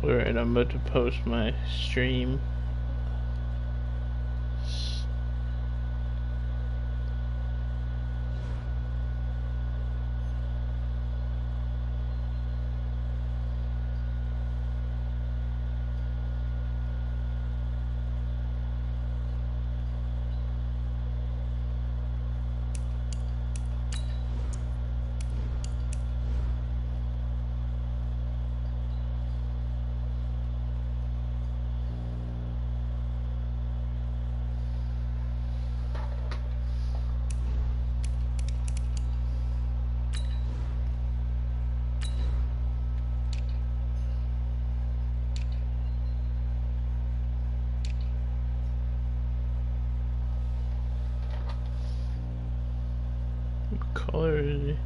Alright, I'm about to post my stream. What color is he?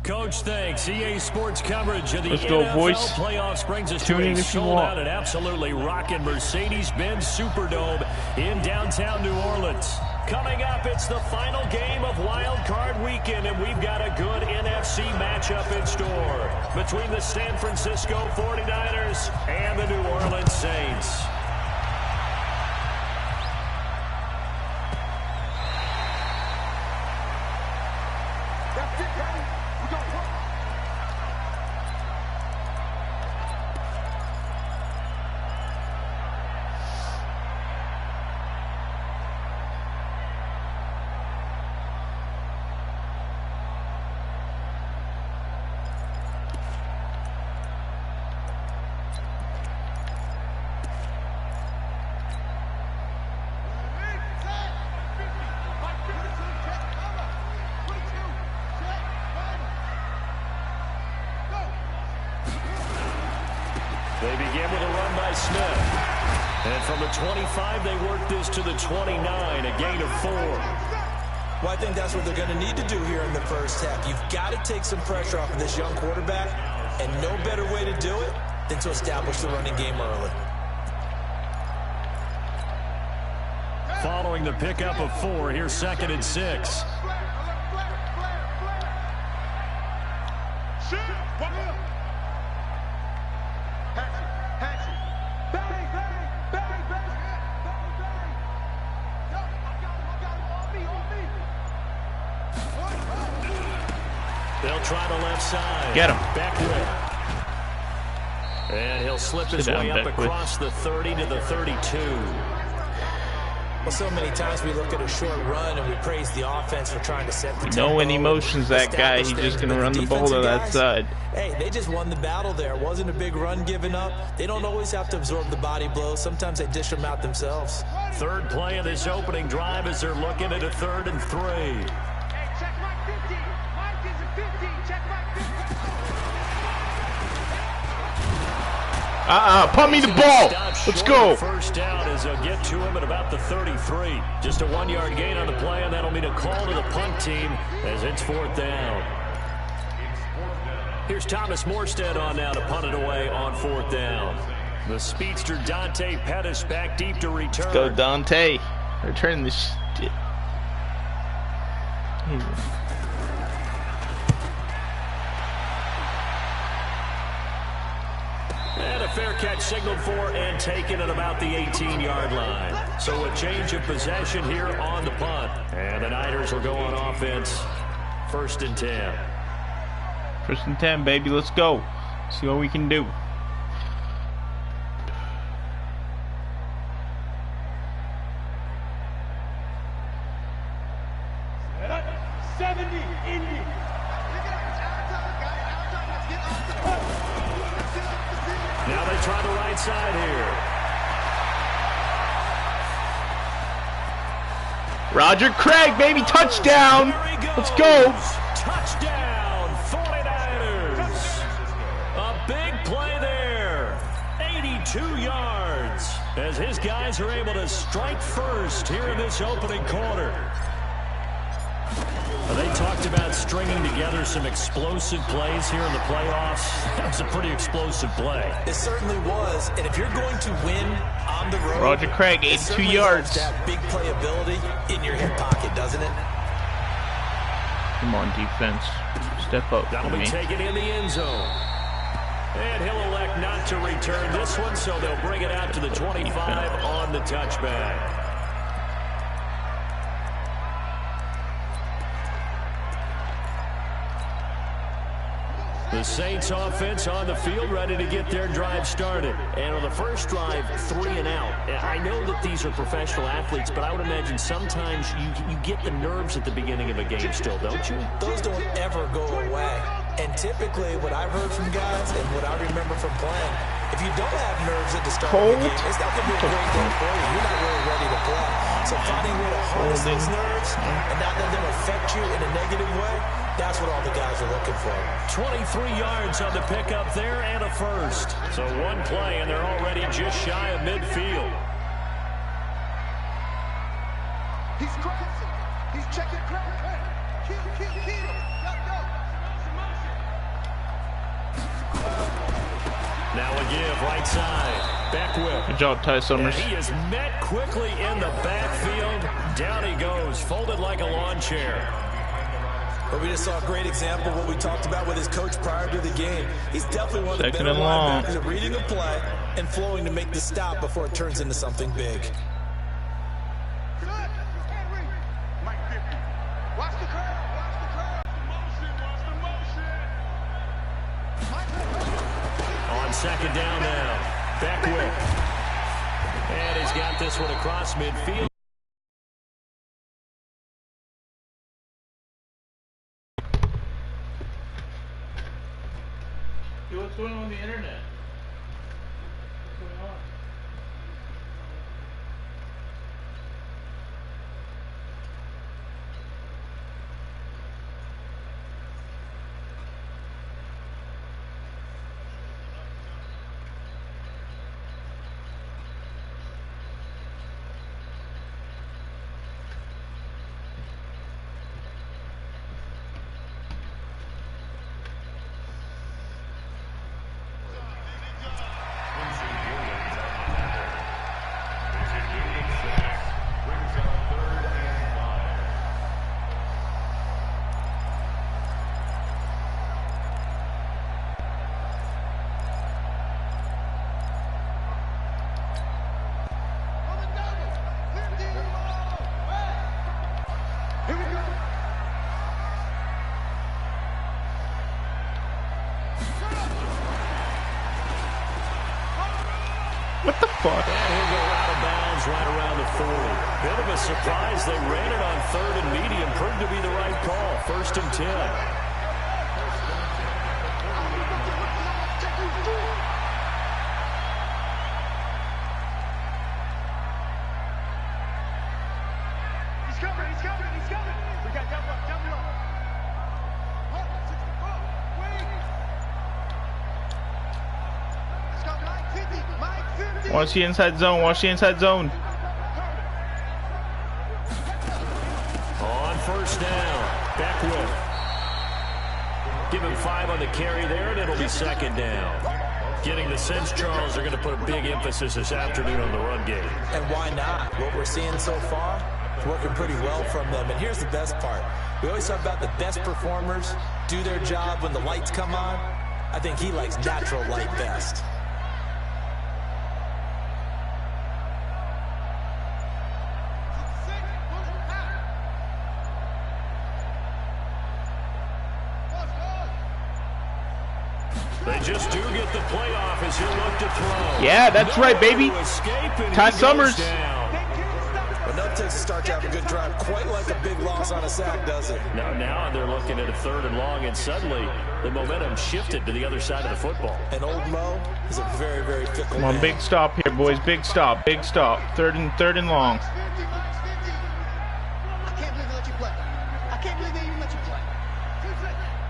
Coach, thanks. EA Sports coverage of the Let's go, NFL boys. playoffs brings us Tune to in a if you want. sold-out and absolutely rocking Mercedes-Benz Superdome in downtown New Orleans. Coming up, it's the final game of Wildcard Weekend, and we've got a good NFC matchup in store between the San Francisco 49ers and the New Orleans Saints. They begin with a run by Smith. And from the 25, they work this to the 29, a gain of 4. Well, I think that's what they're going to need to do here in the first half. You've got to take some pressure off of this young quarterback, and no better way to do it than to establish the running game early. Following the pickup of 4, here's 2nd and 6. They'll try the left side. Get him. Backward. And he'll slip his way up across the 30 to the 32. Well, so many times we look at a short run and we praise the offense for trying to set the tempo. No any motions that guy. He's just going to run the ball to that side. Hey, they just won the battle there. It wasn't a big run given up. They don't always have to absorb the body blows. Sometimes they dish them out themselves. Third play of this opening drive as they're looking at a 3rd and 3. Check my 50. Mike is a 50. Check my 50. Pump me the ball. Let's go. First down as they'll get to him at about the 33. Just a 1-yard gain on the play, and that'll mean a call to the punt team as it's 4th down. Here's Thomas Morstead on now to punt it away on 4th down. The speedster Dante Pettis back deep to return. Let's go, Dante. Return this shit. And a fair catch signaled for and taken at about the 18-yard line. So a change of possession here on the punt. And the Niners will go on offense. 1st and 10. 1st and 10, baby. Let's go. See what we can do. Now they try the right side here. Roger Craig, baby, touchdown. Let's go. Touchdown, 49ers. A big play there. 82 yards as his guys are able to strike first here in this opening quarter. They talked about stringing together some explosive plays here in the playoffs. That was a pretty explosive play. It certainly was. And if you're going to win on the road, Roger Craig, 82 yards. That big playability in your hip pocket, doesn't it? Come on, defense. Step up. That'll be taken in the end zone. And he'll elect not to return this one, so they'll bring it out to the 25 on the touchback. The Saints offense on the field ready to get their drive started. And on the first drive, 3 and out. I know that these are professional athletes, but I would imagine sometimes you get the nerves at the beginning of a game still, don't you? Those don't ever go away. And typically what I've heard from guys and what I remember from playing, if you don't have nerves at the start of the game, it's not going to be a great game for you. You're not really ready to play. So finding a way to harness those nerves and not let them affect you in a negative way, that's what all the guys are looking for. 23 yards on the pickup there and a first. So one play and they're already just shy of midfield. He's crossing. He's checking crack. Kill. Now a give right side. Back whip. Good job, Ty Summers. And he is met quickly in the backfield. Down he goes, folded like a lawn chair. But we just saw a great example of what we talked about with his coach prior to the game. He's definitely one of the Second better and long. linebackers at reading a play and flowing to make the stop before it turns into something big. Watch the curve. On second down now. Back whip. And he's got this one across midfield. What's going on the internet? What's going on? What the fuck? And he'll go out of bounds right around the 40. Bit of a surprise. They ran it on 3rd and medium. Proved to be the right call. 1st and 10. He's coming. We got double up. Wait. Let's go, Mike 50. Watch the inside zone. Watch the inside zone. On first down. Back whip. Give him 5 on the carry there, and it'll be second down. Getting the sense, Charles, they're going to put a big emphasis this afternoon on the run game. And why not? What we're seeing so far is working pretty well from them. And here's the best part. We always talk about the best performers do their job when the lights come on. I think he likes natural light best. They just do get the playoff as he'll look to throw. Yeah, that's right, baby. Ty Summers. But nothing takes a start to have a good drive, quite like a big loss on a sack, does it? Now they're looking at a 3rd and long, and suddenly the momentum shifted to the other side of the football. And old Mo is a very, very fickle Come on, man. big stop here, boys. Big stop. Big stop. Third and long. I can't believe they let you play. I can't believe they even let you play.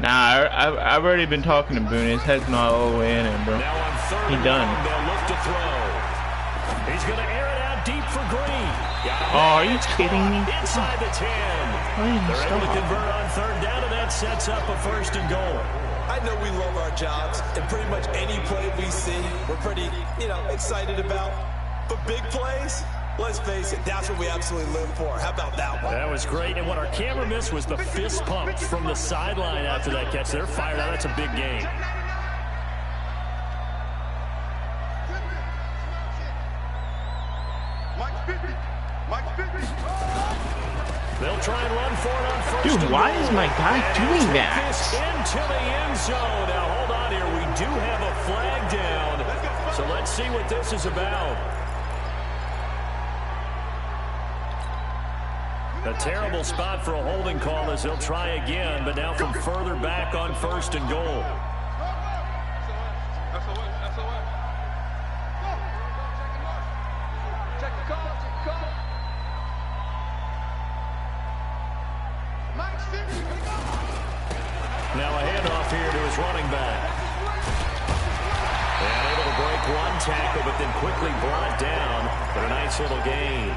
Nah, I've already been talking to Boone. His head's not all the way in him, bro. Now on 3rd He and done. long, they'll look to throw. He's going to air it out deep for Green. Oh, are you kidding me? Inside the 10. They're able to convert on 3rd down, and that sets up a 1st and goal. I know we love our jobs, and pretty much any play we see, we're pretty, excited about. But big plays, let's face it, that's what we absolutely live for. How about that one? That was great, and what our camera missed was the fist pumps from the sideline after that catch. They're fired out. That's a big game. They'll try and run for it on 1st. Dude, why is my guy doing This that? into the end zone. Now, hold on here. We do have a flag down. So let's see what this is about. A terrible spot for a holding call as they'll try again, but now from further back on 1st and goal. Check the call. Mike's 50. Now a handoff here to his running back. And able to break one tackle, but then quickly brought down for a nice little gain.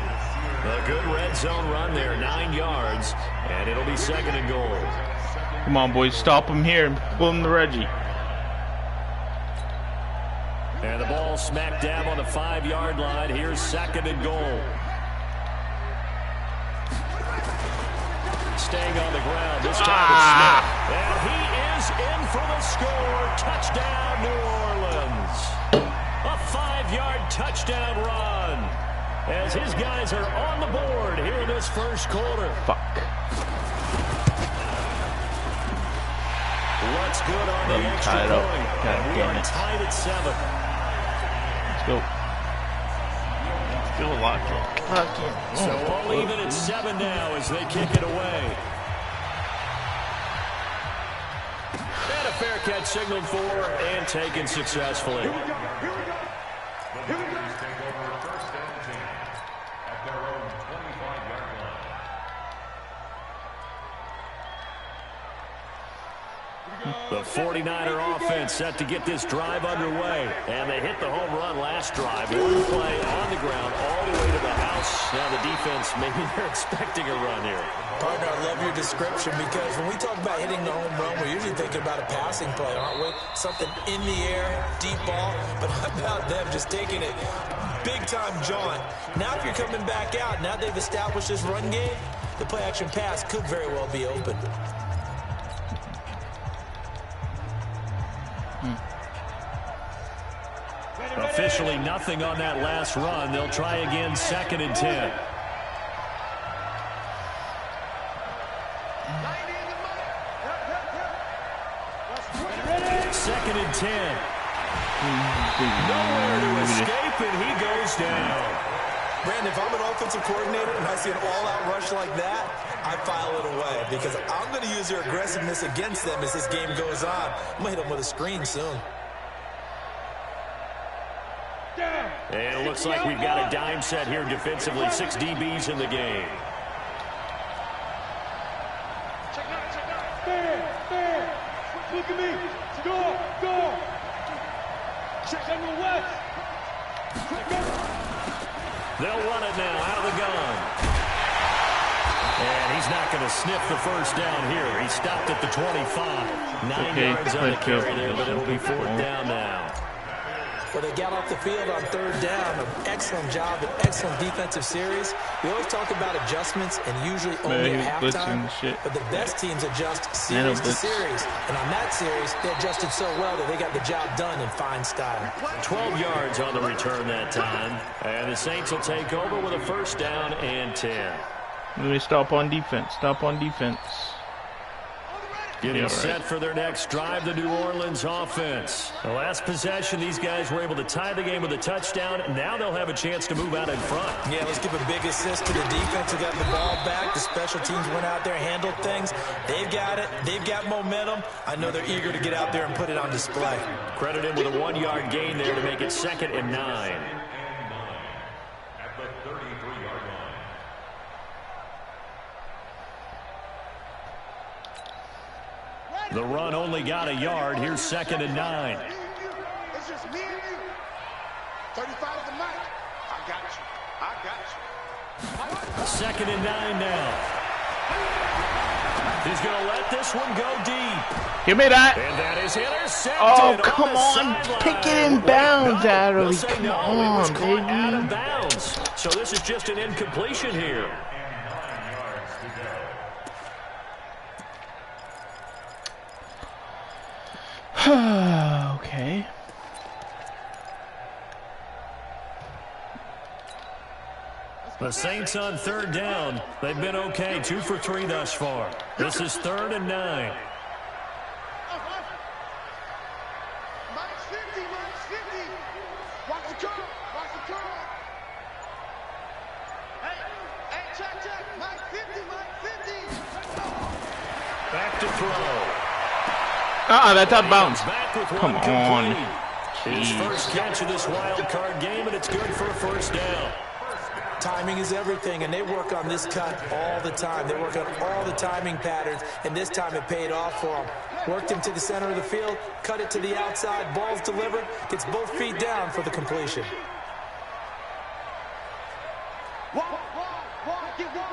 A good red zone run there, 9 yards, and it'll be 2nd and goal. Come on, boys. Stop him here and pull him to Reggie. And the ball smack dab on the 5-yard line. Here's 2nd and goal. Staying on the ground. This time it's Smith. And he is in for the score. Touchdown, New Orleans. A 5-yard touchdown run. As his guys are on the board here in this 1st quarter. Fuck. What's good on the extra tied up. point? God And we damn are it. tied at 7. Let's go. Still a lot. So all even at 7 now as they kick it away. And a fair catch signaled for and taken successfully. The 49er offense set to get this drive underway. And they hit the home run last drive. One play on the ground all the way to the house. Now the defense, maybe they're expecting a run here. Partner, I love your description because when we talk about hitting the home run, we're usually thinking about a passing play, aren't we? Something in the air, deep ball. But how about them just taking it big-time John? Now if you're coming back out, now they've established this run game, the play-action pass could very well be open. Officially nothing on that last run. They'll try again, 2nd and 10. Second and 10. Nowhere to escape, and he goes down. Brandon, if I'm an offensive coordinator and I see an all-out rush like that, I file it away because I'm going to use their aggressiveness against them as this game goes on. I'm going to hit them with a screen soon. And it looks like we've got a dime set here defensively. 6 DBs in the game. Check out. Fair. Look at me. Go. Check on the west. They'll run it now out of the gun. And he's not going to sniff the first down here. He stopped at the 25. 9 yards on the carry there, but it'll be 4th down now. Well, they got off the field on third down. An excellent job, an excellent defensive series. We always talk about adjustments and usually only at halftime. But the best teams adjust series to series. And on that series, they adjusted so well that they got the job done in fine style. 12 yards on the return that time. And the Saints will take over with a first down and 10. Let me stop on defense. Stop on defense. Getting set for their next drive, the New Orleans offense. The last possession, these guys were able to tie the game with a touchdown. Now they'll have a chance to move out in front. Yeah, let's give a big assist to the defense who got the ball back. The special teams went out there, handled things. They've got it. They've got momentum. I know they're eager to get out there and put it on display. Credit him with a 1-yard gain there to make it 2nd and 9. The run only got a yard. Here's 2nd and 9. It's just me and you. 35 to the mic. I got you. I got you. 2nd and 9 now. He's going to let this one go deep. Give me that. And that is intercepted. Oh, come on. Pick it in bounds, Adderley. Come on, baby. Out of bounds. So this is just an incompletion here. Okay. The Saints on third down. They've been okay. 2 for 3 thus far. This is 3rd and 9. Minus 50, minus 50. Watch the curve. Watch the curve. Hey, check. Minus 50, minus 50. Back to throw. That's out of bounds. Come on. His first catch of this wild card game, and it's good for a first down. Timing is everything, and they work on this cut all the time. They work on all the timing patterns, and this time it paid off for them. Worked him to the center of the field, cut it to the outside, ball's delivered, gets both feet down for the completion. Walk, get walk.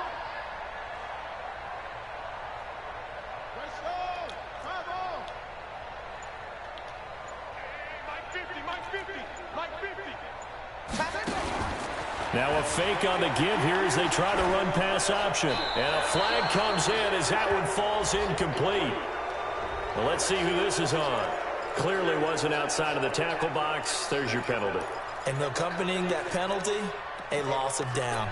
Now a fake on the give here as they try to run pass option. And a flag comes in as that one falls incomplete. Well, let's see who this is on. Clearly wasn't outside of the tackle box. There's your penalty. And accompanying that penalty, a loss of down.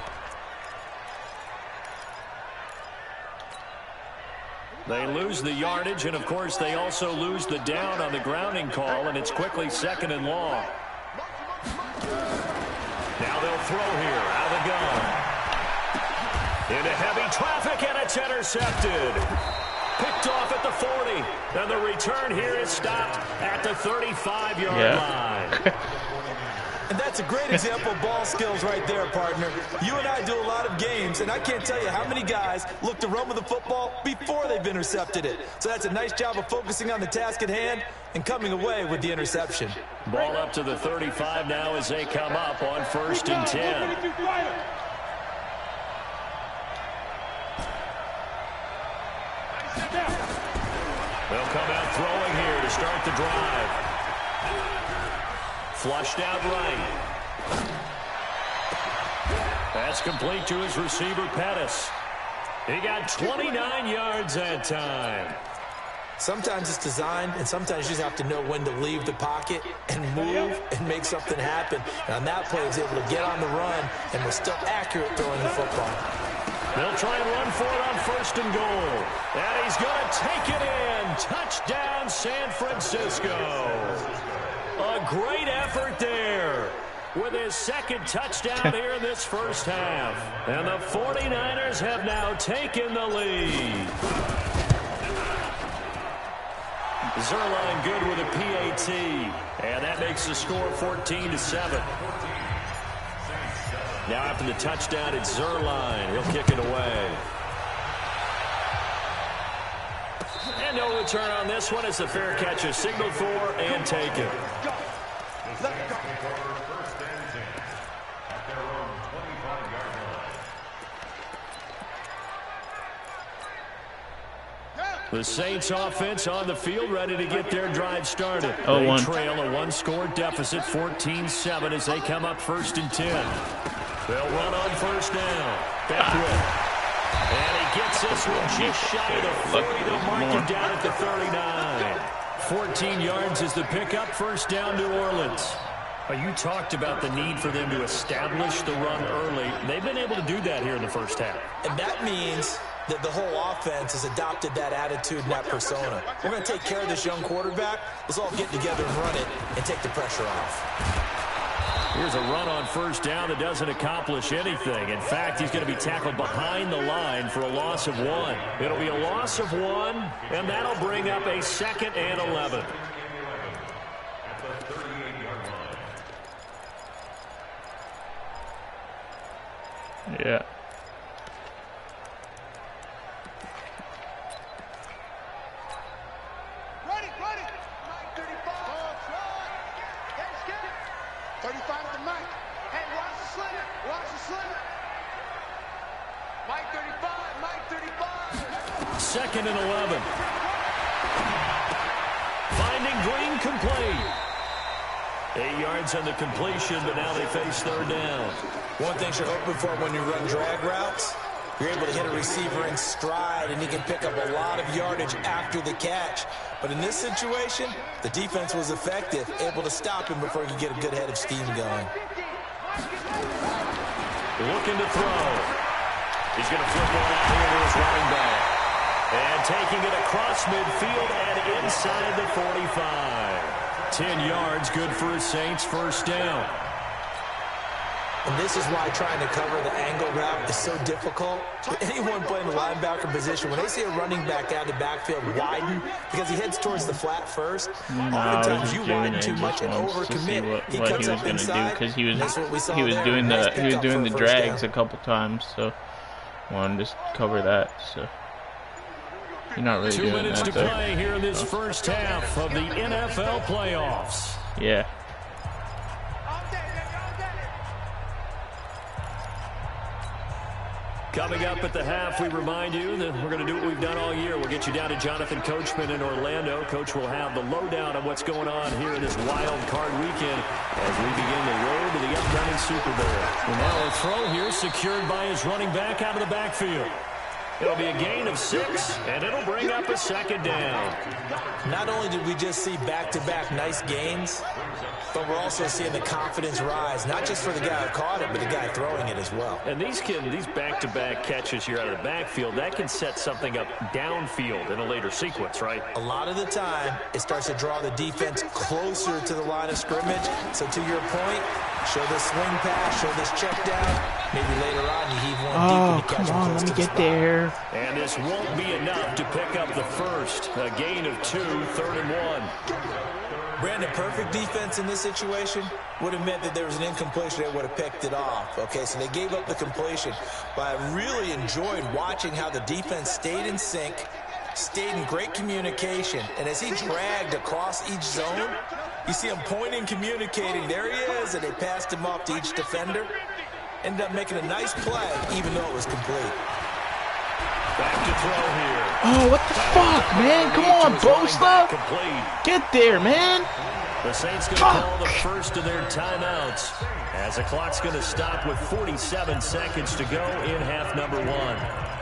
They lose the yardage, and of course they also lose the down on the grounding call, and it's quickly 2nd and long. Now they'll throw here out of the gun. Into heavy traffic, and it's intercepted. Picked off at the 40. And the return here is stopped at the 35-yard line. And that's a great example of ball skills right there, partner. You and I do a lot of games, and I can't tell you how many guys look to run with the football before they've intercepted it. So that's a nice job of focusing on the task at hand and coming away with the interception. Ball up to the 35 now as they come up on 1st and 10. They'll come out throwing here to start the drive. Flushed out right. Pass complete to his receiver, Pettis. He got 29 yards that time. Sometimes it's designed, and sometimes you just have to know when to leave the pocket and move and make something happen. And on that play, he was able to get on the run and was still accurate throwing the football. They'll try and run for it on 1st and goal. And he's going to take it in. Touchdown, San Francisco. A great effort there with his 2nd touchdown here in this first half. And the 49ers have now taken the lead. Zerline good with a PAT. And that makes the score 14-7. Now after the touchdown, it's Zerline. He'll kick it away. And no return on this one. It's a fair catch is signaled for and taken. The Saints offense on the field, ready to get their drive started. Oh, they trail a one-score deficit, 14-7, as they come up 1st and 10. They'll run on 1st down. Beckwith. And he gets this one just shy of the 40. They'll mark him down at the 39. 14 yards is the pickup, 1st down, New Orleans. You talked about the need for them to establish the run early. They've been able to do that here in the 1st half. And that means that the whole offense has adopted that attitude and that persona. We're going to take care of this young quarterback. Let's all get together and run it and take the pressure off. Here's a run on 1st down that doesn't accomplish anything. In fact, he's going to be tackled behind the line for a loss of 1. It'll be a loss of 1, and that'll bring up a 2nd and 11. Yeah. Ready. 35 at the mic. Hey, watch the slinger. Mike 35. 2nd and 11. Finding Green complete. 8 yards on the completion, but now they face 3rd down. One thing you're hoping for when you run drag routes, you're able to hit a receiver in stride, and he can pick up a lot of yardage after the catch. But in this situation, the defense was effective, able to stop him before he could get a good head of steam going. Looking to throw. He's going to flip one out here to his running back. And taking it across midfield and inside the 45. 10 yards, good for his Saints, 1st down. And this is why trying to cover the angle route is so difficult. Anyone playing the linebacker position, when they see a running back out of the backfield widen, because he heads towards the flat first, oftentimes you widen too much and overcommit. He cuts up inside. Because he was doing the drags a couple times, so wanted to cover that. So you're not really 2 doing minutes that, to play here in this 1st half of the NFL playoffs. Yeah. Coming up at the half, we remind you that we're going to do what we've done all year. We'll get you down to Jonathan Coachman in Orlando. Coach will have the lowdown on what's going on here in this wild card weekend as we begin the road to the upcoming Super Bowl. And now a throw here secured by his running back out of the backfield. It'll be a gain of 6, and it'll bring up a 2nd down. Not only did we just see back-to-back nice gains, but we're also seeing the confidence rise, not just for the guy who caught it, but the guy throwing it as well. And these back-to-back catches here out of the backfield, that can set something up downfield in a later sequence, right? A lot of the time, it starts to draw the defense closer to the line of scrimmage. So to your point, show this swing pass, show this check down. Maybe later on you heave one deep and you catch him close let me to the get spot. there. And this won't be enough to pick up the 1st. A gain of 2, 3rd and 1. Brandon, perfect defense in this situation would have meant that there was an incompletion that would have picked it off. Okay, so they gave up the completion. But I really enjoyed watching how the defense stayed in sync, stayed in great communication. And as he dragged across each zone, you see him pointing, communicating. There he is, and they passed him off to each defender. Ended up making a nice play, even though it was complete. Back to throw here. Oh, what the fuck, man? Come on, Bosa. Get there, man. The Saints going to call the first of their timeouts as the clock's going to stop with 47 seconds to go in half number 1.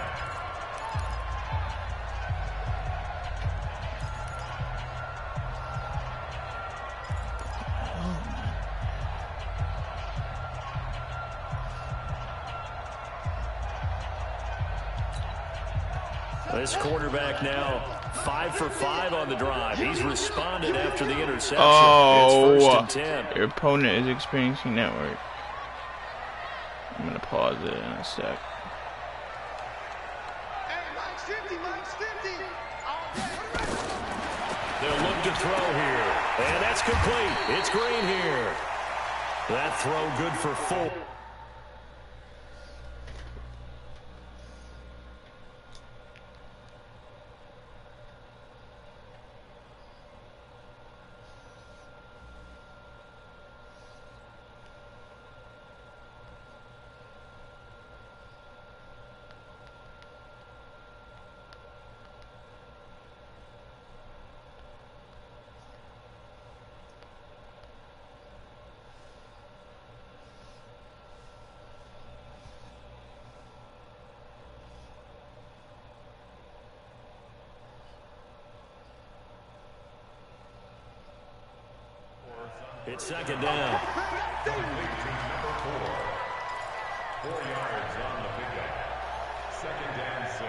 This quarterback now 5 for 5 on the drive. He's responded after the interception. Oh, it's 1st and 10. Your opponent is experiencing network. I'm going to pause it in a sec. Hey, Mike's 50. They'll look to throw here. And that's complete. It's Green here. That throw good for 4. It's second down. 4 yards on the pickup. Second and 6.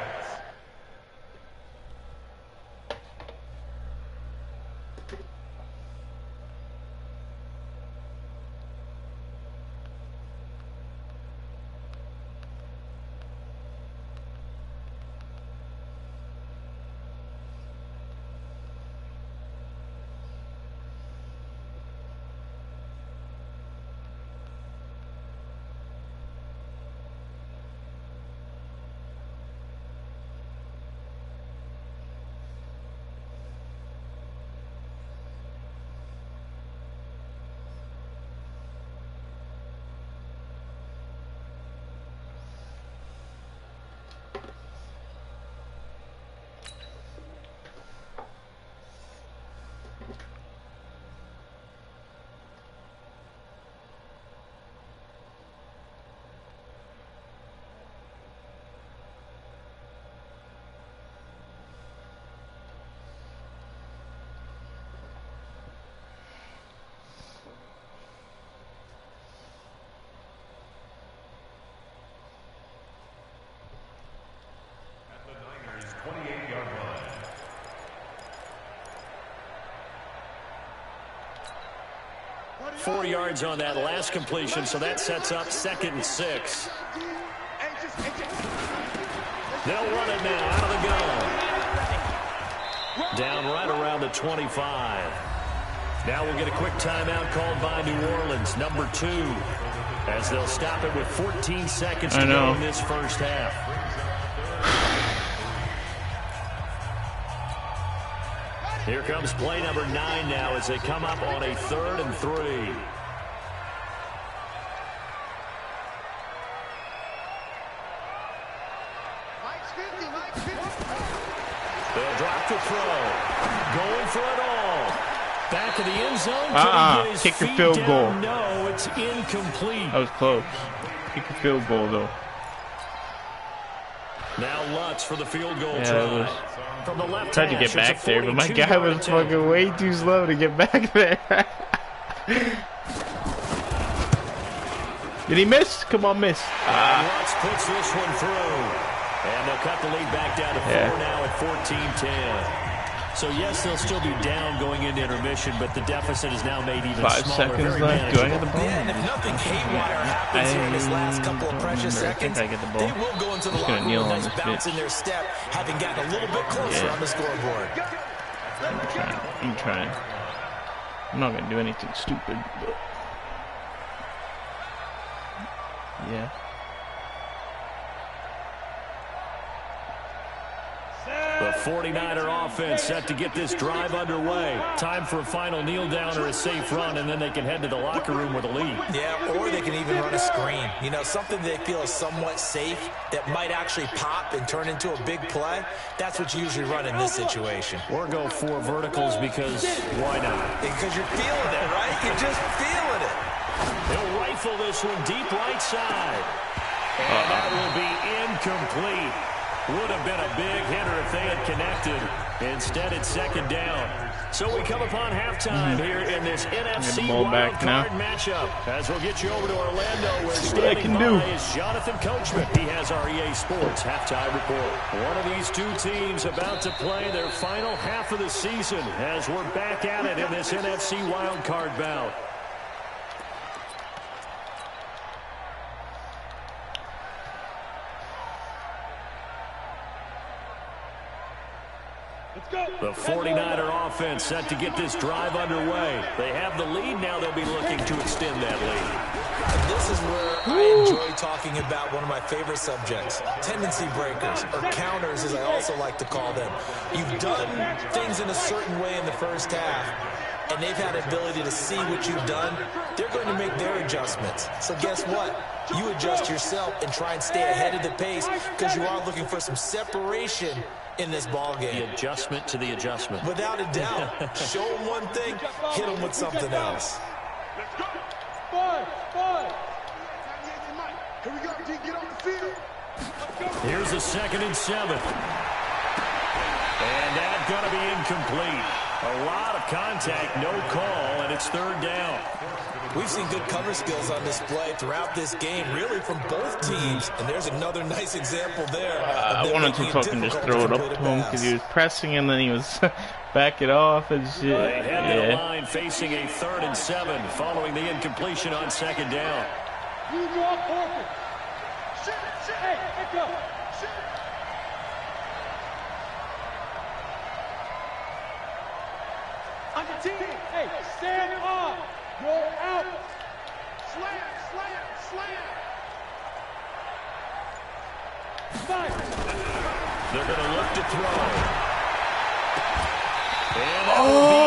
Four yards on that last completion, so that sets up second and 6. They'll run it now out of the gun. Down right around the 25. Now we'll get a quick timeout called by New Orleans, number 2, as they'll stop it with 14 seconds to go in this first half. Here comes play number 9 now as they come up on a 3rd and 3. They'll drop to throw. Going for it all. Back of the end zone. Kick your field goal. No, it's incomplete. That was close. Kick your field goal, though. Now Lutz for the field goal try. From the left tried to get back there, but my guy was fucking way too slow to get back there. Did he miss? Come on, miss. Lutz puts this one through. And they'll cut the lead back down to 4 now at 14-10. So, yes, they'll still be down going into intermission, but the deficit is now made even 5 smaller. seconds left. Do I get the ball? Yeah, and if nothing haywire happens here in this last couple of precious seconds, I get the ball. they will go into the locker room with a nice bounce in their step, having gotten a little bit closer on the scoreboard. I'm trying. I'm not going to do anything stupid, but... yeah. The 49er offense set to get this drive underway. Time for a final kneel down or a safe run, and then they can head to the locker room with a lead. Yeah, or they can even run a screen. You know, something they feel is somewhat safe that might actually pop and turn into a big play. That's what you usually run in this situation. Or go 4 verticals because why not? Because you're feeling it, right? You're just feeling it. They'll rifle this one deep right side. And that will be incomplete. Would have been a big hitter if they had connected. Instead, it's second down. So we come upon halftime here in this NFC Wildcard matchup. As we'll get you over to Orlando, where standing by is Jonathan Coachman. He has our EA Sports halftime report. One of these two teams about to play their final half of the season as we're back at it in this NFC Wildcard bout. The 49er offense set to get this drive underway. They have the lead. Now they'll be looking to extend that lead. And this is where I enjoy talking about one of my favorite subjects, tendency breakers, or counters as I also like to call them. You've done things in a certain way in the first half, and they've had the ability to see what you've done. They're going to make their adjustments. So guess what? You adjust yourself and try and stay ahead of the pace because you are looking for some separation in this ball game. The adjustment to the adjustment. Without a doubt. Show them one thing, hit them with something else. Let's go. 5. Here we go, D. Get on the field. Here's a 2nd and 7. And that's going to be incomplete. A lot of contact, no call, and it's third down. We've seen good cover skills on display throughout this game, really from both teams. And there's another nice example there. I wanted to fucking just throw it up to him because he was pressing and then he was back it off and shit. They head to the line facing a 3rd and 7 following the incompletion on 2nd down. Hey, stand up. Go out. Slam, slam, slam. They're going to look to throw. And that will be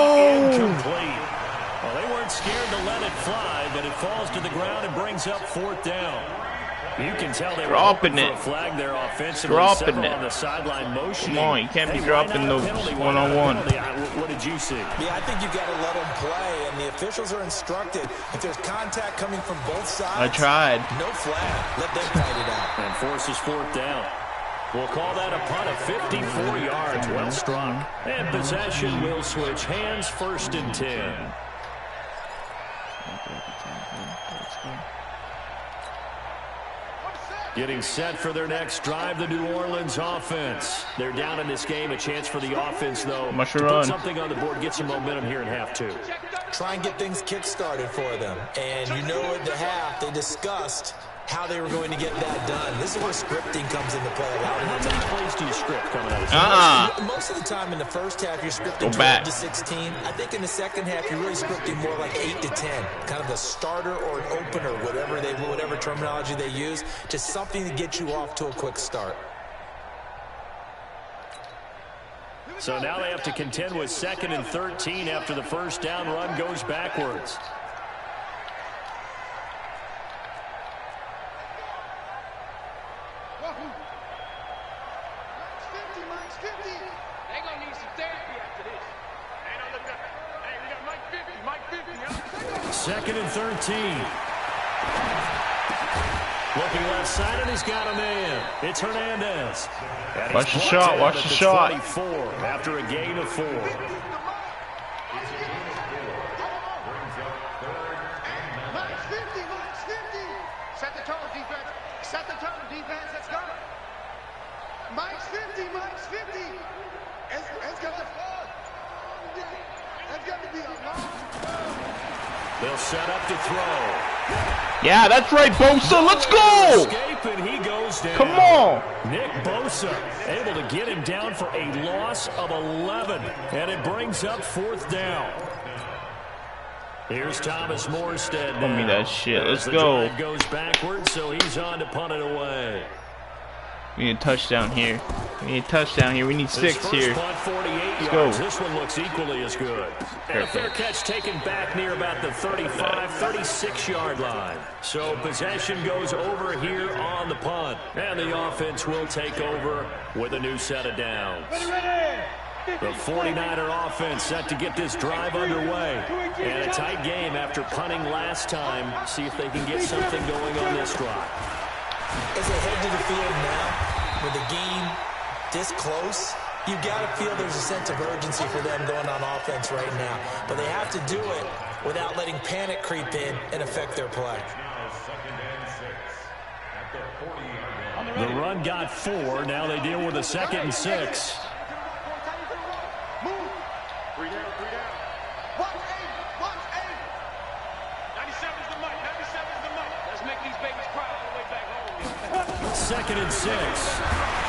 incomplete. Well, they weren't scared to let it fly, but it falls to the ground and brings up 4th down. You can tell they were hoping for a flag there offensively. Dropping it on the sideline motion. Come on, you can't be dropping those one-on-one. What did you see? Yeah, I think you've got to let them play, and the officials are instructed. If there's contact coming from both sides, I tried. No flag. Let them fight it out. And forces 4th down. We'll call that a punt of 54 yards. Well struck. And possession will switch hands, 1st and 10. Getting set for their next drive, the New Orleans offense. They're down in this game. A chance for the offense, though, to put something on the board, get some momentum here in half 2. Try and get things kick-started for them. And you know at the half, they discussed how they were going to get that done. This is where scripting comes into play. How many plays do you script coming out of Most of the time in the first half, you're scripting 12 to 16. I think in the second half, you're really scripting more like 8 to 10. Kind of a starter or an opener, whatever terminology they use. Just something to get you off to a quick start. So now they have to contend with 2nd and 13 after the first down run goes backwards. Second and 13. Looking left side, and he's got a man. It's Hernandez. Watch the shot, watch the shot. 24 after a gain of 4. Mike's 50, Mike's 50. Set the tone, defense. Set the tone, defense. Let's go. Mike's 50, Mike's 50. It's got to be a long. They'll set up to throw. Yeah, that's right, Bosa. Let's go. Escape, and he goes down. Come on. Nick Bosa able to get him down for a loss of 11, and it brings up 4th down. Here's Thomas Morstead. Give me that shit. Let's the go. drive goes backwards, so he's on to punt it away. We need a touchdown here. We need a touchdown here. We need 6 here. Punt, 48 Let's yards. go. This one looks equally as good. And a fair catch taken back near about the 35, 36-yard line. So possession goes over here on the punt. And the offense will take over with a new set of downs. The 49er offense set to get this drive underway. And a tight game after punting last time. See if they can get something going on this drive. As they head to the field now, with the game this close, you've got to feel there's a sense of urgency for them going on offense right now. But they have to do it without letting panic creep in and affect their play. The run got 4. Now they deal with a 2nd and 6. Move. 3 down, 3 down. Watch aim. 97's the mic. 97's the mic. Let's make these babies cry all the way back home. 2nd and 6.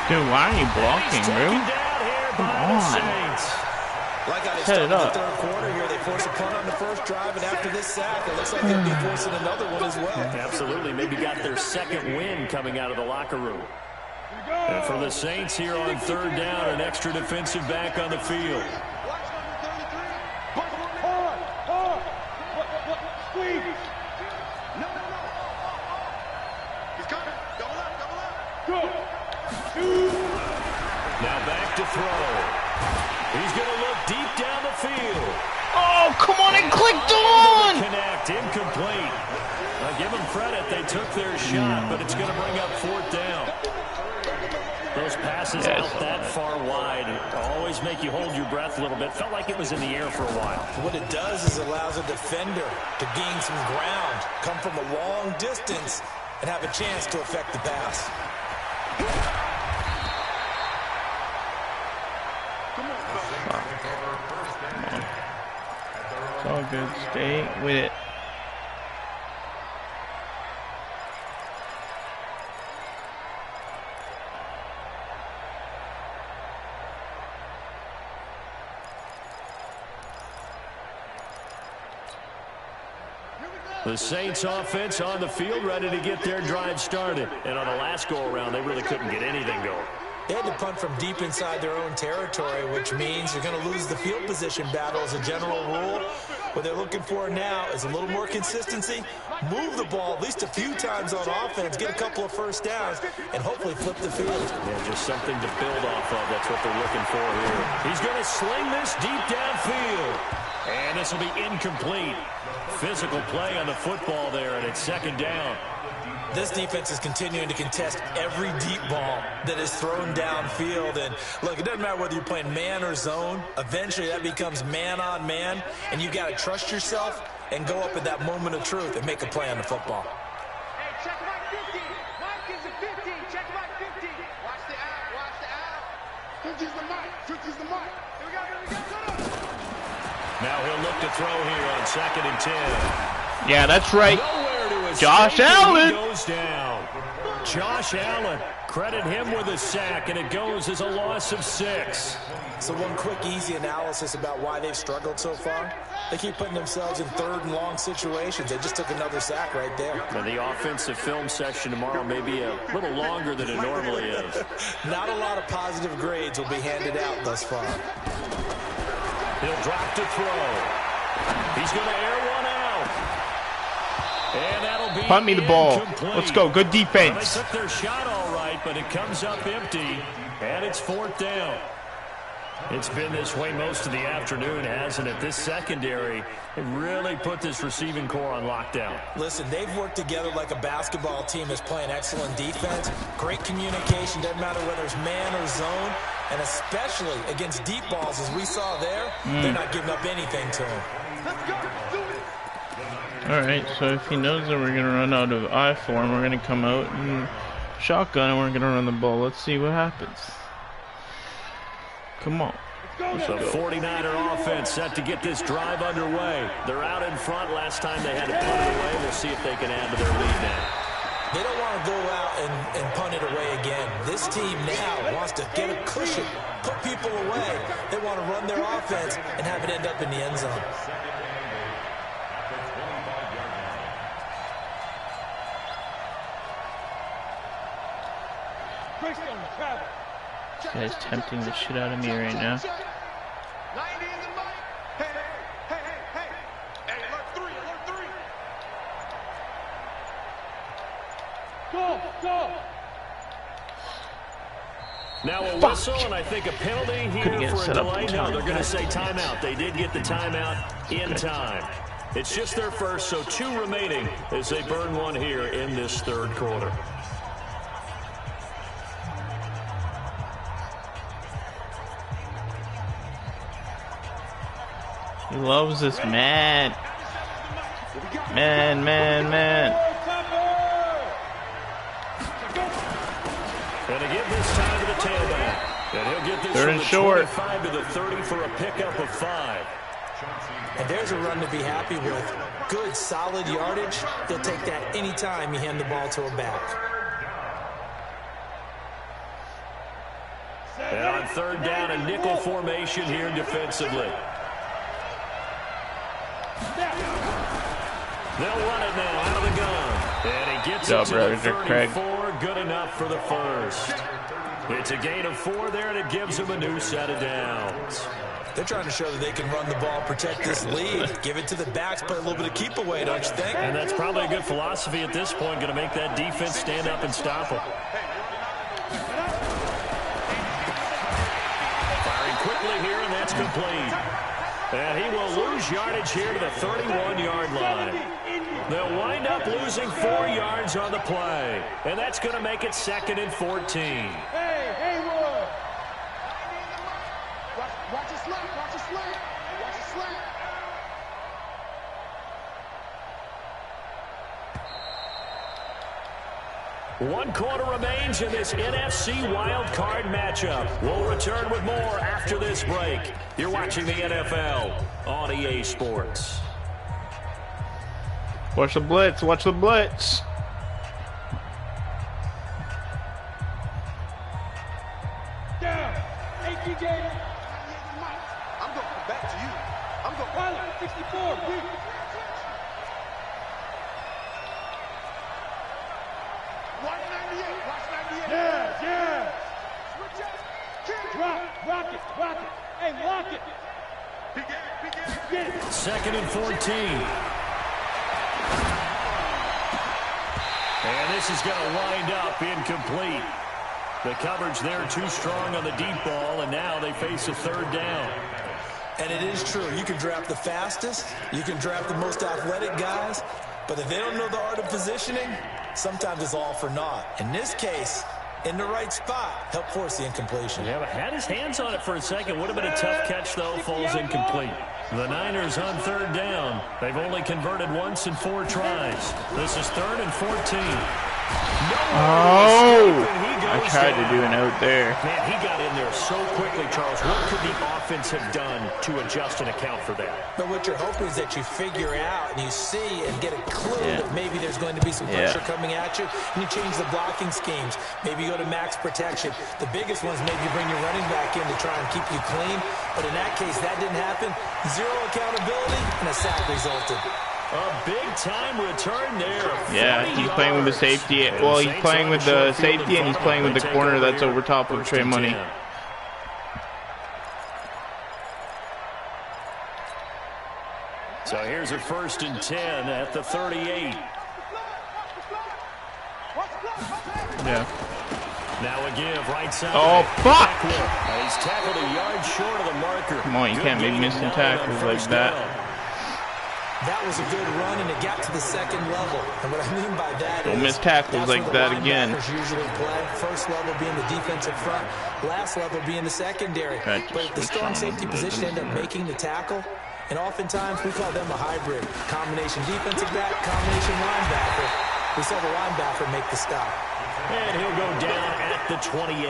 Dude, why are you blocking, bro? Come on. Like I Set it started up. the third quarter here, they force a punt on the first drive, and after this sack, it looks like they'll be forcing another one as well. Absolutely. Maybe got their 2nd win coming out of the locker room. And for the Saints here on 3rd down, an extra defensive back on the field. Watch number 33. Hard. Squeeze. No. He's coming. Double up. Go. Now back to throw. He's going to look deep down the field. Oh, come on, it clicked on. Connect, incomplete. Now give them credit, they took their shot, but it's going to bring up 4th down. Those passes out that far wide always make you hold your breath a little bit. Felt like it was in the air for a while. What it does is allows a defender to gain some ground, come from a long distance, and have a chance to affect the pass. It's all good. Stay with it. The Saints offense on the field, ready to get their drive started. And on the last go-around, they really couldn't get anything going. They had to punt from deep inside their own territory, which means you're going to lose the field position battle as a general rule. What they're looking for now is a little more consistency, move the ball at least a few times on offense, get a couple of first downs, and hopefully flip the field. Yeah, just something to build off of. That's what they're looking for here. He's going to sling this deep downfield. And this will be incomplete. Physical play on the football there, and it's second down. This defense is continuing to contest every deep ball that is thrown downfield. And look, it doesn't matter whether you're playing man or zone. Eventually, that becomes man on man, and you've got to trust yourself and go up at that moment of truth and make a play on the football. Hey, check Mike 50. Mike is a 50. Check Mike 50. Watch the out. Watch the out. 50's the Mike. 50's the Mike. Here we go. Here we go. Go. Now he'll look to throw here on 2nd and 10. Yeah, that's right. Josh Allen goes down. Josh Allen, credit him with a sack, and it goes as a loss of 6. So one quick, easy analysis about why they've struggled so far. They keep putting themselves in 3rd and long situations. They just took another sack right there. Now the offensive film session tomorrow may be a little longer than it normally is. Not a lot of positive grades will be handed out thus far. He'll drop to throw. He's going to air one out. And that'll be punt me the ball. incomplete. Let's go. Good defense. Well, they took their shot all right, but it comes up empty, and it's 4th down. It's been this way most of the afternoon, hasn't it? This secondary, it really put this receiving core on lockdown. Listen, they've worked together like a basketball team that's playing excellent defense. Great communication, doesn't matter whether it's man or zone. And especially against deep balls, as we saw there, they're not giving up anything to him. Alright, so if he knows that we're going to run out of I form, we're going to come out and shotgun and we're going to run the ball. Let's see what happens. Come on. So 49er offense set to get this drive underway. They're out in front. Last time they had to punt it away. We'll see if they can add to their lead now. They don't want to go out and punt it away again. This team now wants to get a cushion, put people away. They want to run their offense and have it end up in the end zone. This guy's tempting the shit out of me right now. 90 in the mic. Hey, hey, hey, hey, hey. Hey, alert 3, alert 3. Go, go. Now a whistle and I think a penalty here for a delay. No, they're going to say timeout. They did get the timeout in time. It's just their first, so 2 remaining as they burn one here in this 3rd quarter. He loves this man. Man. And to give this time to the tailback. And he'll get this 3rd from and the short. 25 to the 30 for a pickup of 5. And there's a run to be happy with. Good, solid yardage. They'll take that anytime you hand the ball to a back. And on 3rd down, a nickel formation here defensively. They'll run it now out of the gun. And he gets it to the 34. Good enough for the first. It's a gain of 4 there, and it gives them a new set of downs. They're trying to show that they can run the ball, protect this lead, give it to the backs, play a little bit of keep away, don't you think? And that's probably a good philosophy at this point, going to make that defense stand up and stop them. Firing quickly here, and that's complete. And he will lose yardage here to the 31-yard line. They'll wind up losing 4 yards on the play. And that's going to make it 2nd and 14. One quarter remains in this NFC wildcard matchup. We'll return with more after this break. You're watching the NFL on EA Sports. Watch the blitz. Watch the blitz. Down. 18 game. I'm going back to you. I'm going. Pilot 64. Weak. Yeah. Rock it. Hey, lock it. Second and 14. And this is going to wind up incomplete. The coverage there too strong on the deep ball, and now they face a third down. And it is true. You can draft the fastest. You can draft the most athletic guys. But if they don't know the art of positioning, sometimes it's all for naught. In this case, in the right spot, help force the incompletion. Yeah, but had his hands on it for a second. Would have been a tough catch, though. Falls incomplete. The Niners on third down. They've only converted once in 4 tries. This is 3rd and 14. I tried to do an out there. Man, he got in there so quickly, Charles. What could the offense have done to adjust and account for that? But what you're hoping is that you figure out and you see and get a clue that maybe there's going to be some pressure coming at you, and you change the blocking schemes. Maybe you go to max protection. The biggest ones, maybe you bring your running back in to try and keep you clean. But in that case, that didn't happen. 0 accountability, and a sack resulted. A big-time return there. Yeah, he's playing with the safety. Well, he's playing with the safety, and he's playing with the corner that's over top of Trey Money. So here's a 1st and 10 at the 38. Yeah. Now a give right side. Oh, fuck! He's tackled a yard short of the marker. Come on, you can't be missing tackles like that. That was a good run, and it got to the second level. And what I mean by that Don't miss tackles like that again. Usually play. First level being the defensive front, last level being the secondary. But if the strong safety position end up making the tackle, and oftentimes we call them a hybrid. Combination defensive back, combination linebacker. We saw the linebacker make the stop. And he'll go down at the 28.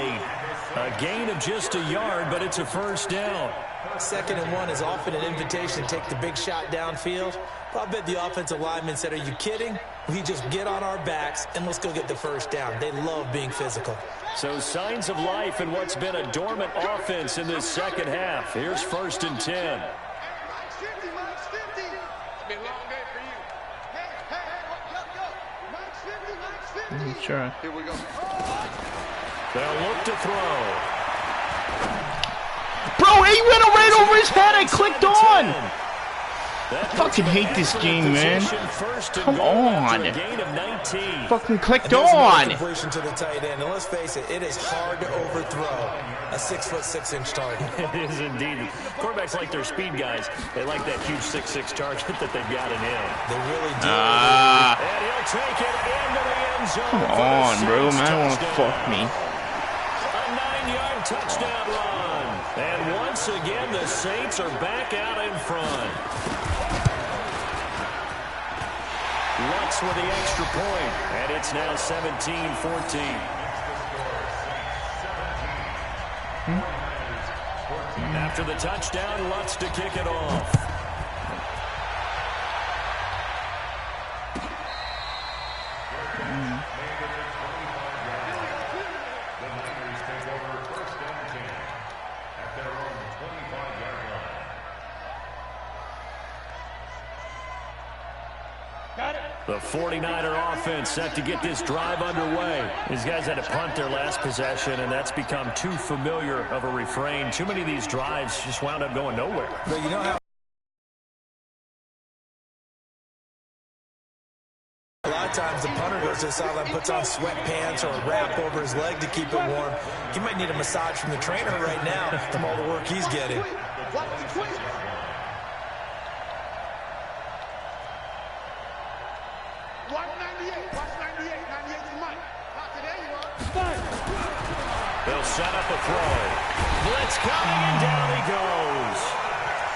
A gain of just a yard, but it's a 1st down. 2nd and 1 is often an invitation to take the big shot downfield. Well, I bet the offensive lineman said, are you kidding? We just get on our backs and let's go get the 1st down. They love being physical. So signs of life in what's been a dormant offense in this second half. Here's 1st and 10. Mike's 50. It's been a long day for you. Hey, Mike's 50. Sure. Here we go. They'll look to throw. Bro, he went right over his head. I clicked on. I fucking hate this game, man. Come on. Fucking clicked on. Completion to the tight end. And let's face it, it is hard to overthrow a 6'6" target. It is indeed. Quarterbacks like their speed guys. They like that huge 6'6" target that they've got in him. They really do. And he'll take it into the end zone. Come on, bro. Man, I don't want to fuck me. A 9-yard touchdown run. And once again, the Saints are back out in front. Lutz with the extra point, and it's now 17-14. After the touchdown, Lutz to kick it off. The 49er offense set to get this drive underway. These guys had to punt their last possession, and that's become too familiar of a refrain. Too many of these drives just wound up going nowhere. But you know how a lot of times the punter goes to the sideline, puts on sweatpants or a wrap over his leg to keep it warm. He might need a massage from the trainer right now from all the work he's getting. They'll set up a throw. Blitz coming, and down he goes.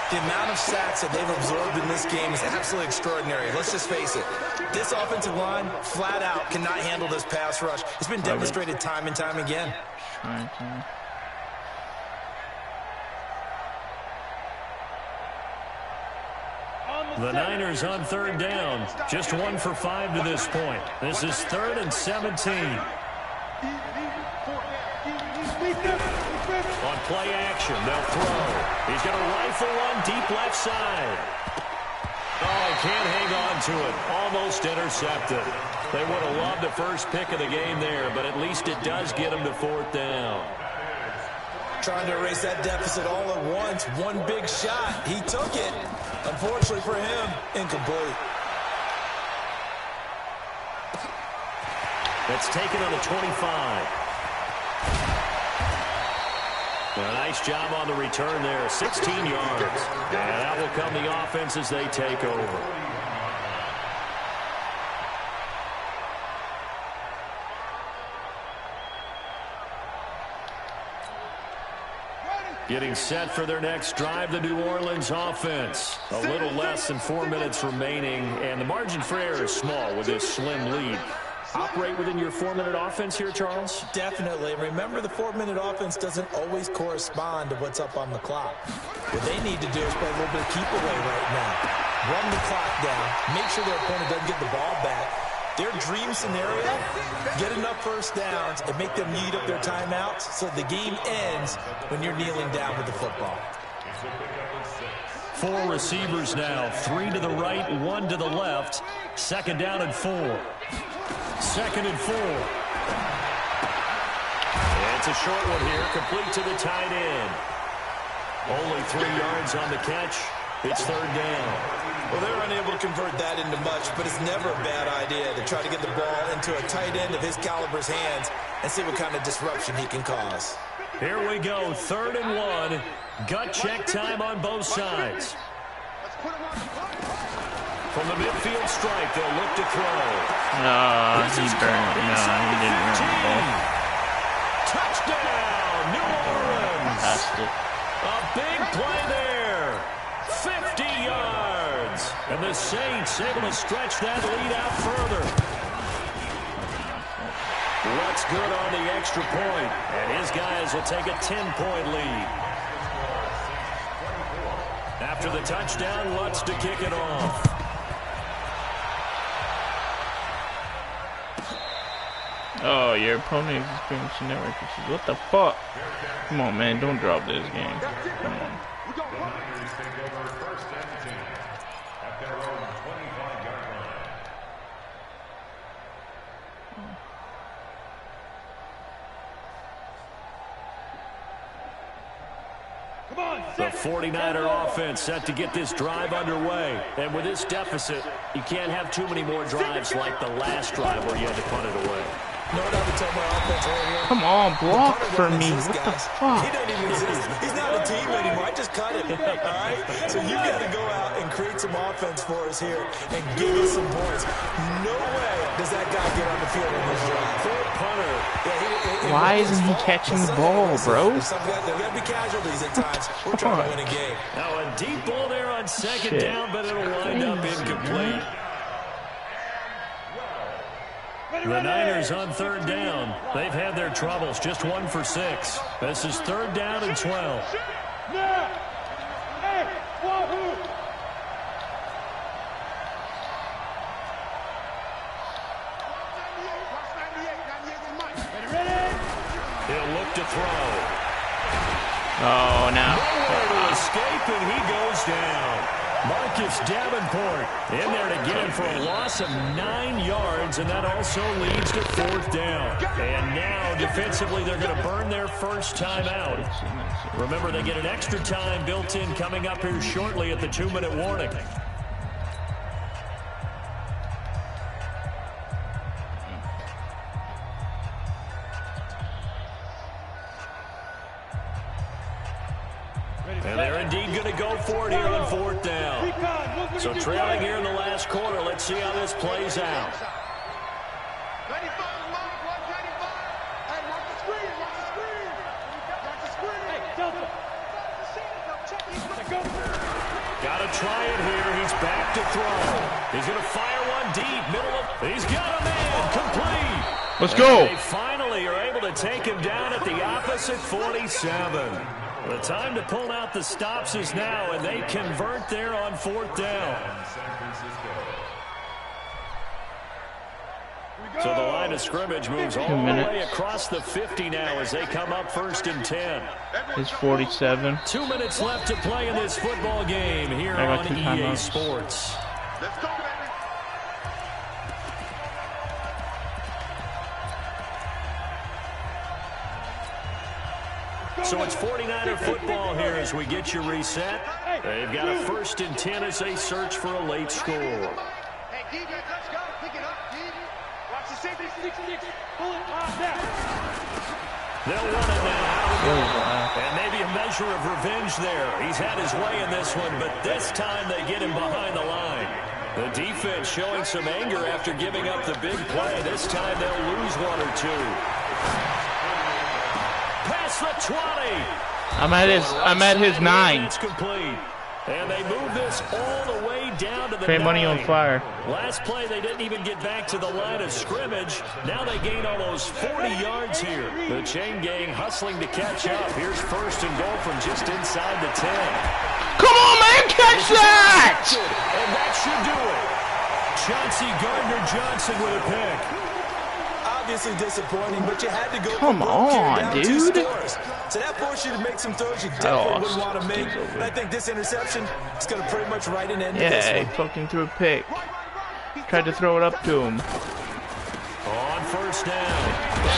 The amount of sacks that they've absorbed in this game is absolutely extraordinary. Let's just face it. This offensive line, flat out, cannot handle this pass rush. It's been demonstrated time and time again. The Niners on third down. Just 1 for 5 to this point. This is 3rd and 17. On play action, they'll throw. He's going to rifle one deep left side. Oh, he can't hang on to it. Almost intercepted. They would have loved the first pick of the game there, but at least it does get him to 4th down. Trying to erase that deficit all at once. One big shot. He took it. Unfortunately for him, incomplete. That's taken on the 25. A nice job on the return there, 16 yards. And out will come the offense as they take over. Getting set for their next drive, the New Orleans offense. A little less than 4 minutes remaining, and the margin for error is small with this slim lead. Operate within your 4-minute offense here, Charles? Definitely. Remember, the 4-minute offense doesn't always correspond to what's up on the clock. What they need to do is play a little bit of keep away right now. Run the clock down. Make sure their opponent doesn't get the ball back. Their dream scenario, get enough first downs and make them eat up their timeouts so the game ends when you're kneeling down with the football. 4 receivers now, 3 to the right, 1 to the left. 2nd down and 4. 2nd and 4. It's a short one here, complete to the tight end. Only 3 yards on the catch. It's 3rd down. Well, they're unable to convert that into much, but it's never a bad idea to try to get the ball into a tight end of his caliber's hands and see what kind of disruption he can cause. Here we go, 3rd and 1. Gut check time on both sides. From the midfield strike, they'll look to throw. He burned. He didn't run the ball. Touchdown, New Orleans. A big play there. 50 yards. And the Saints able to stretch that lead out further. What's good on the extra point? And his guys will take a 10-point lead. After the touchdown, Lutz to kick it off. Oh, your opponent is experiencing network issues. What the fuck? Come on, man. Don't drop this game. Come on. The 49er offense set to get this drive underway. And with this deficit, you can't have too many more drives like the last drive where you had to punt it away. No doubt to tell my offense right here. Come on, block for me. What the fuck? He doesn't even exist. He's not a team anymore. I just cut him. All right? So you got to go out and create some offense for us here and give us some points. No way does that guy get on the field on this drive. Poor punter. Yeah, why isn't he catching the ball, bro? There got to be casualties at times. We're trying to win a game. Now a deep ball there on 2nd down, but it'll wind up incomplete. The Niners on 3rd down. They've had their troubles, just 1 for 6. This is 3rd down and 12. He'll look to throw. Oh, now. Nowhere to escape, and he goes down. Marcus Davenport in there to get him for a loss of 9 yards, and that also leads to 4th down. And now, defensively, they're going to burn their first time out. Remember, they get an extra time built in coming up here shortly at the 2-minute warning. And they're indeed going to go for it here on 4th down. So trailing here in the last quarter, let's see how this plays out. Got to try it here. He's back to throw. He's going to fire one deep. Middle of... He's got a man. Complete. Let's go. And they finally are able to take him down at the opposite 47. The time to pull out the stops is now, and they convert there on 4th down. So the line of scrimmage moves all the way across the 50 now as they come up 1st and 10. It's 47. 2 minutes left to play in this football game here on EA Sports. Let's go, baby. So it's 49er football here as we get you reset. They've got a 1st and 10 as they search for a late score. Hey, D, let's go. Pick it up, D. Watch the safety. Pull it down. They'll run it now. And maybe a measure of revenge there. He's had his way in this one, but this time they get him behind the line. The defense showing some anger after giving up the big play. This time they'll lose 1 or 2. Past the 20. I'm at his 9. It's complete. And they move this all the way down to the Trade money on fire. Last play, they didn't even get back to the line of scrimmage. Now they gain almost 40 yards here. The chain gang hustling to catch up. Here's 1st and goal from just inside the 10. Come on, man, catch that! And that should do it. Chauncey Gardner-Johnson with a pick. Obviously disappointing, but you had to go. Come on, dude. So that forced you to make some throws you definitely wouldn't want to make. And I think this interception is going to pretty much write an end to this one. Yeah, he fucking threw a pick. Tried to throw it up to him. On 1st down.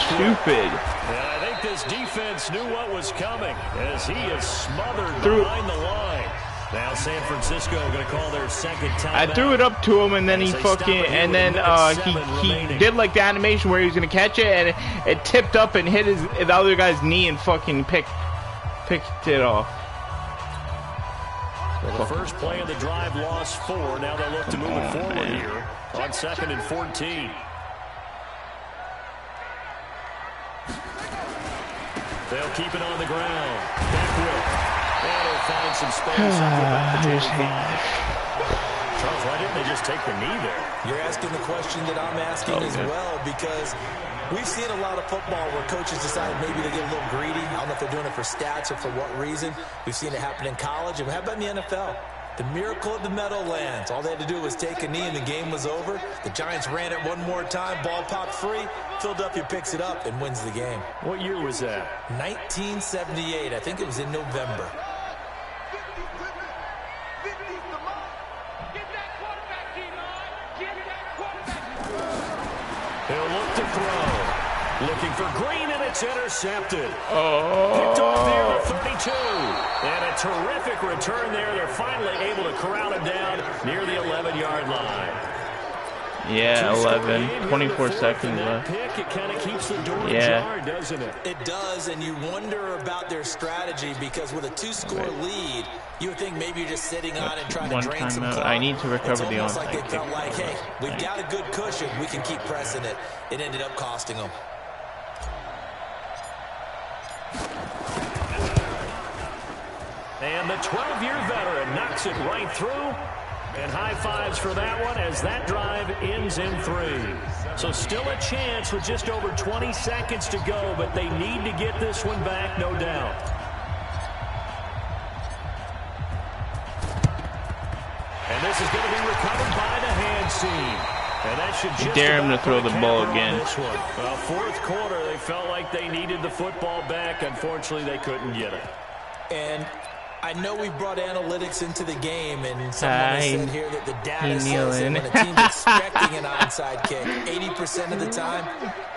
Stupid. And I think this defense knew what was coming as he is smothered behind the line. Now San Francisco going to call their 2nd timeout. I threw it up to him, and then he fucking, and then he did like the animation where he was gonna catch it, and it tipped up and hit the other guy's knee and fucking picked it off. Well, the first play of the drive lost 4. Now they'll look to move it forward here on 2nd and 14. They'll keep it on the ground. Beckwith. They'll find some space. Charles, why didn't they just take the knee there? You're asking the question that I'm asking as well, because we've seen a lot of football where coaches decide maybe to get a little greedy. I don't know if they're doing it for stats or for what reason. We've seen it happen in college. And how about in the NFL? The miracle of the Meadowlands. All they had to do was take a knee and the game was over. The Giants ran it one more time. Ball popped free. Philadelphia picks it up and wins the game. What year was that? 1978. I think it was in November. He'll look to throw. Looking for Green, and it's intercepted. Picked off there at 32. And a terrific return there. They're finally able to corral him down near the 11-yard line. Yeah, 11. 24 seconds left. Pick, it kind of keeps the door ajar, doesn't it? It does, and you wonder about their strategy, because with a 2-score lead, you would think maybe you're just sitting on and trying to drain some clock. I need to recover the onside. It's almost like they felt like, hey, we've got a good cushion. We can keep pressing it. It ended up costing them. And the 12-year veteran knocks it right through. And high fives for that one as that drive ends in 3. So still a chance with just over 20 seconds to go, but they need to get this one back, no doubt. And this is going to be recovered by the hands team. And that should just dare him to throw the ball again. Well, 4th quarter, they felt like they needed the football back. Unfortunately, they couldn't get it. And I know we brought analytics into the game, and someone has said here that the data says that when a team's expecting an onside kick, 80% of the time,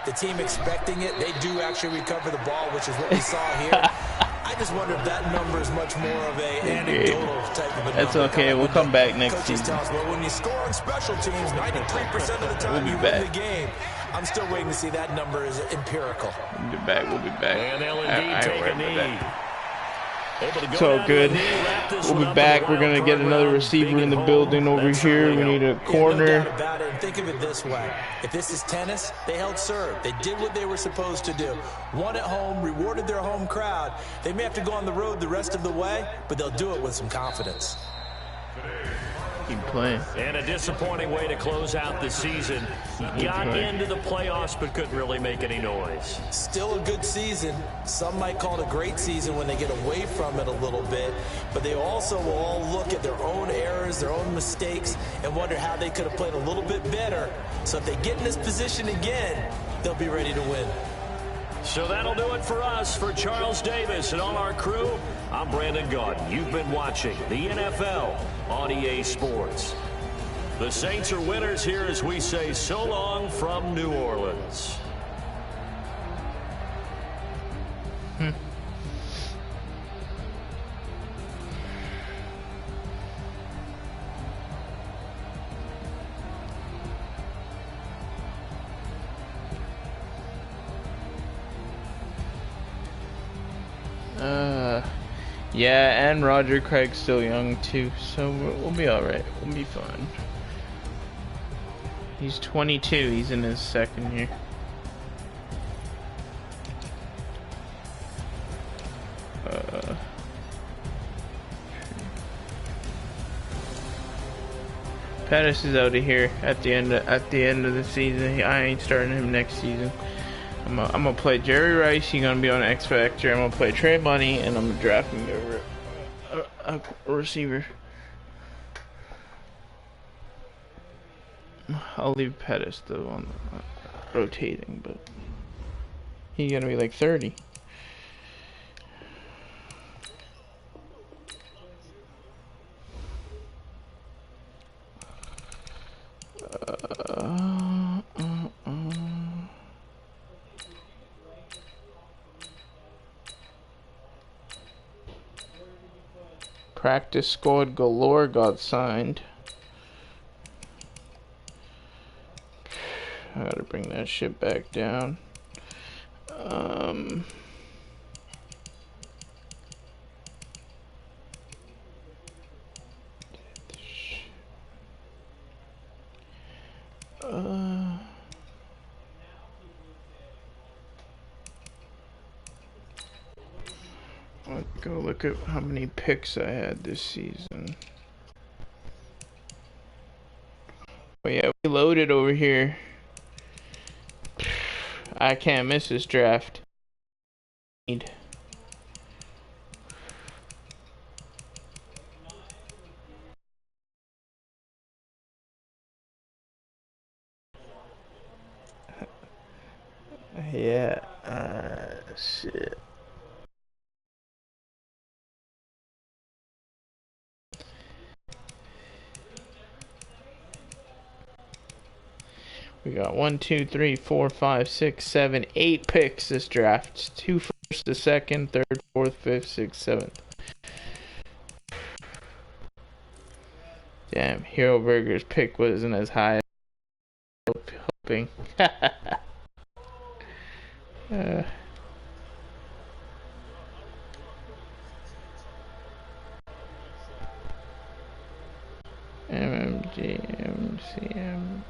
the team expecting it, they do actually recover the ball, which is what we saw here. I just wonder if that number is much more of a anecdotal type of a number. That's okay. We'll come back next season. Tell us, well, when you score on special teams, 93% of the time you win the game. I'm still waiting to see that number is empirical. We'll be back. We'll be back. And they'll indeed take a knee. So good. We'll be back. We're going to get another receiver in the building over here. We need a corner. No doubt about it. And think of it this way. If this is tennis, they held serve. They did what they were supposed to do. Won at home, rewarded their home crowd. They may have to go on the road the rest of the way, but they'll do it with some confidence. Keep playing. And a disappointing way to close out the season. Got into the playoffs but couldn't really make any noise. Still a good season. Some might call it a great season when they get away from it a little bit, but they also will all look at their own errors, their own mistakes, and wonder how they could have played a little bit better. So if they get in this position again, they'll be ready to win. So that'll do it for us. For Charles Davis and all our crew, I'm Brandon Gaudin. You've been watching the NFL on EA Sports. The Saints are winners here as we say so long from New Orleans. Yeah, and Roger Craig's still young too, so we'll be alright. We'll be fine. He's 22, he's in his second year. Pettis is out of here at the end of the season. I ain't starting him next season. I'm gonna play Jerry Rice. He's gonna be on X Factor. I'm gonna play Trey Money, and I'm drafting a receiver. I'll leave Pettis though on the, rotating, but he's gonna be like 30. Practice squad galore got signed. I gotta bring that shit back down. Let's go look at how many picks I had this season. Oh yeah, we loaded over here. I can't miss this draft. Yeah, shit. We got 1, 2, 3, 4, 5, 6, 7, 8 picks this draft. 2 first, the second, third, fourth, fifth, sixth, seventh. Damn, Hero Burger's pick wasn't as high as I was hoping. MMG, MCM.